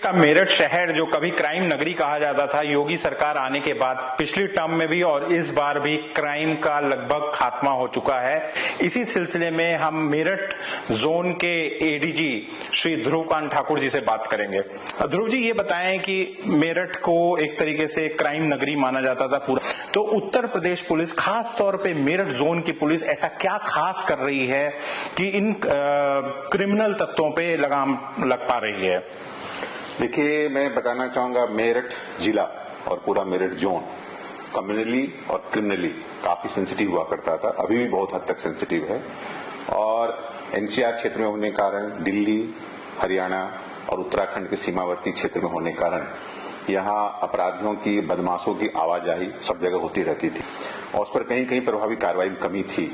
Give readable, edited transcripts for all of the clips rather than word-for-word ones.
का मेरठ शहर जो कभी क्राइम नगरी कहा जाता था, योगी सरकार आने के बाद पिछली टर्म में भी और इस बार भी क्राइम का लगभग खात्मा हो चुका है। इसी सिलसिले में हम मेरठ जोन के एडीजी श्री ध्रुवकांत ठाकुर जी से बात करेंगे। ध्रुव जी, ये बताएं कि मेरठ को एक तरीके से क्राइम नगरी माना जाता था पूरा, तो उत्तर प्रदेश पुलिस, खास तौर पे मेरठ जोन की पुलिस ऐसा क्या खास कर रही है कि इन क्रिमिनल तत्वों पे लगाम लग पा रही है? देखिए, मैं बताना चाहूंगा, मेरठ जिला और पूरा मेरठ जोन कम्युनली और क्रिमिनली काफी सेंसिटिव हुआ करता था, अभी भी बहुत हद तक सेंसिटिव है। और एनसीआर क्षेत्र में होने के कारण, दिल्ली, हरियाणा और उत्तराखंड के सीमावर्ती क्षेत्र में होने के कारण यहाँ अपराधियों की, बदमाशों की आवाजाही सब जगह होती रहती थी और उस पर कहीं कहीं प्रभावी कार्रवाई में कमी थी।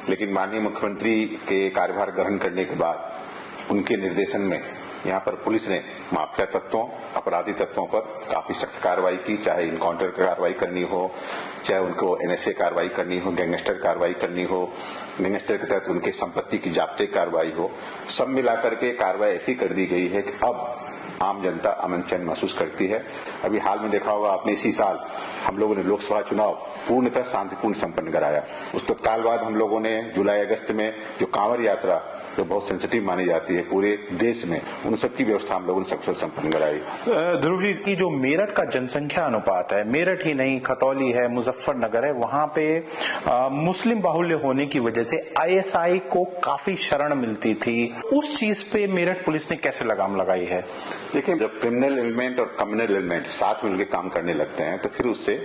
लेकिन माननीय मुख्यमंत्री के कार्यभार ग्रहण करने के बाद उनके निर्देशन में यहाँ पर पुलिस ने माफिया तत्वों, अपराधी तत्वों पर काफी सख्त कार्रवाई की, चाहे इनकाउंटर कार्रवाई करनी हो, चाहे उनको एनएसए कार्रवाई करनी हो, गैंगस्टर कार्रवाई करनी हो, गैंगस्टर के तहत उनके संपत्ति की जाब्ते कार्रवाई हो। सब मिलाकर के कार्रवाई ऐसी कर दी गई है कि अब आम जनता अमन चैन महसूस करती है। अभी हाल में देखा होगा आपने, इसी साल हम लोगों ने लोकसभा चुनाव पूर्णतः शांतिपूर्ण संपन्न कराया। उस तत्काल बाद हम लोगों ने जुलाई अगस्त में जो कांवड़ यात्रा, जो बहुत सेंसिटिव मानी जाती है पूरे देश में, उन सब की व्यवस्था हम लोगों ने सक्सेस संपन्न कराई। ध्रुव जी, की जो मेरठ का जनसंख्या अनुपात है, मेरठ ही नहीं, खतौली है, मुजफ्फरनगर है, वहां पे मुस्लिम बाहुल्य होने की वजह से आईएसआई को काफी शरण मिलती थी। उस चीज पे मेरठ पुलिस ने कैसे लगाम लगाई है? देखिए, जब क्रिमिनल एलिमेंट और कम्युनल एलिमेंट साथ मिलकर काम करने लगते हैं तो फिर उससे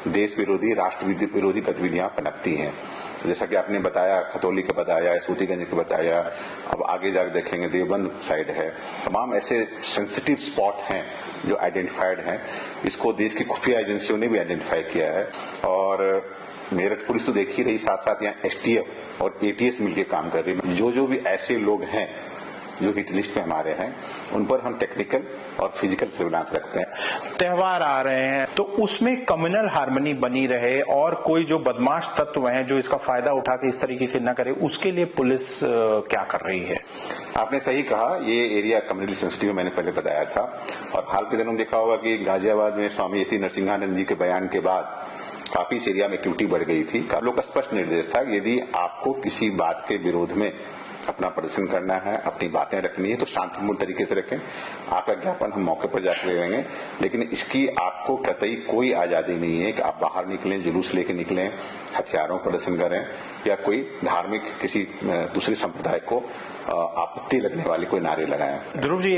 देश विरोधी, राष्ट्र विरोधी गतिविधियां पनपती हैं। जैसा कि आपने बताया, खतौली का बताया, सूतीगंज का बताया, अब आगे जाकर देखेंगे देवबंद साइड है। तमाम ऐसे सेंसिटिव स्पॉट हैं जो आइडेंटिफाइड हैं। इसको देश की खुफिया एजेंसियों ने भी आइडेंटिफाई किया है और मेरठ पुलिस तो देख ही रही, साथ साथ यहाँ एसटीएफ और एटीएस मिलकर काम कर रही है। जो भी ऐसे लोग हैं जो हिट लिस्ट में हमारे हैं, उन पर हम टेक्निकल और फिजिकल सर्विलांस रखते हैं। त्योहार आ रहे हैं तो उसमें कम्युनल हार्मनी बनी रहे और कोई जो बदमाश तत्व हैं जो इसका फायदा उठा के इस तरीके के न करे, उसके लिए पुलिस क्या कर रही है? आपने सही कहा, ये एरिया कम्युनली सेंसिटिव मैंने पहले बताया था। और हाल के दिनों में देखा होगा कि गाजियाबाद में स्वामी यति नरसिंहानंद जी के बयान के बाद काफी इस एरिया में एक्टिविटी बढ़ गई थी। काफी लोग का स्पष्ट निर्देश था, यदि आपको किसी बात के विरोध में अपना प्रदर्शन करना है, अपनी बातें रखनी है, तो शांतिपूर्ण तरीके से रखें। आपका ज्ञापन हम मौके पर जाकर ले लेंगे, लेकिन इसकी आपको कतई कोई आजादी नहीं है कि आप बाहर निकलें, जुलूस लेके निकलें, हथियारों का प्रदर्शन करें या कोई धार्मिक किसी दूसरे संप्रदाय को आपत्ति लगने वाले कोई नारे लगाएं। ध्रुव जी,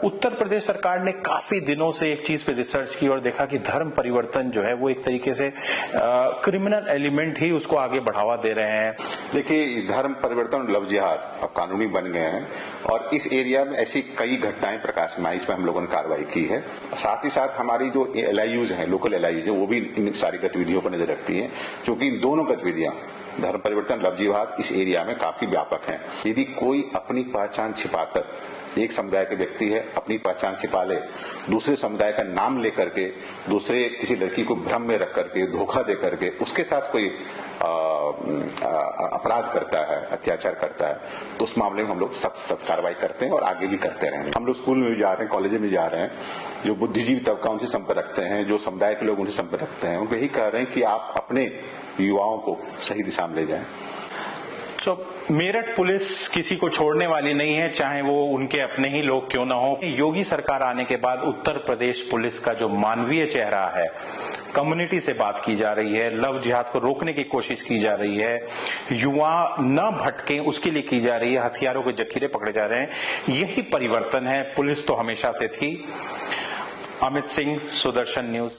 उत्तर प्रदेश सरकार ने काफी दिनों से एक चीज पे रिसर्च की और देखा कि धर्म परिवर्तन जो है वो एक तरीके से क्रिमिनल एलिमेंट ही उसको आगे बढ़ावा दे रहे हैं। देखिए, धर्म परिवर्तन, लव जिहाद अब कानूनी बन गए हैं और इस एरिया में ऐसी कई घटनाएं प्रकाश में आई, इसमें हम लोगों ने कार्रवाई की है। साथ ही साथ हमारी जो एलआईयूज हैं, लोकल एलआईयूज है, वो भी इन सारी गतिविधियों पर नजर रखती है, क्योंकि इन दोनों गतिविधियां, धर्म परिवर्तन, लव जिहाद, इस एरिया में काफी व्यापक है। यदि कोई अपनी पहचान छिपाकर, एक समुदाय के व्यक्ति है, अपनी पहचान छिपा ले, दूसरे समुदाय का नाम लेकर के, दूसरे किसी लड़की को भ्रम में रख करके, धोखा दे करके उसके साथ कोई अपराध करता है, अत्याचार करता है, तो उस मामले में हम लोग सख्त कार्रवाई करते हैं और आगे भी करते रहेंगे। हम लोग स्कूल में भी जा रहे हैं, कॉलेज में जा रहे हैं, जो बुद्धिजीवी तबका उनसे संपर्क रखते हैं, जो समुदाय के लोग उनसे संपर्क रखते हैं, उनको यही कह रहे हैं कि आप अपने युवाओं को सही दिशा में ले जाएं। तो मेरठ पुलिस किसी को छोड़ने वाली नहीं है, चाहे वो उनके अपने ही लोग क्यों ना हो। योगी सरकार आने के बाद उत्तर प्रदेश पुलिस का जो मानवीय चेहरा है, कम्युनिटी से बात की जा रही है, लव जिहाद को रोकने की कोशिश की जा रही है, युवा न भटके उसके लिए की जा रही है, हथियारों के जखीरे पकड़े जा रहे हैं, यही परिवर्तन है। पुलिस तो हमेशा से थी। अमित सिंह, सुदर्शन न्यूज।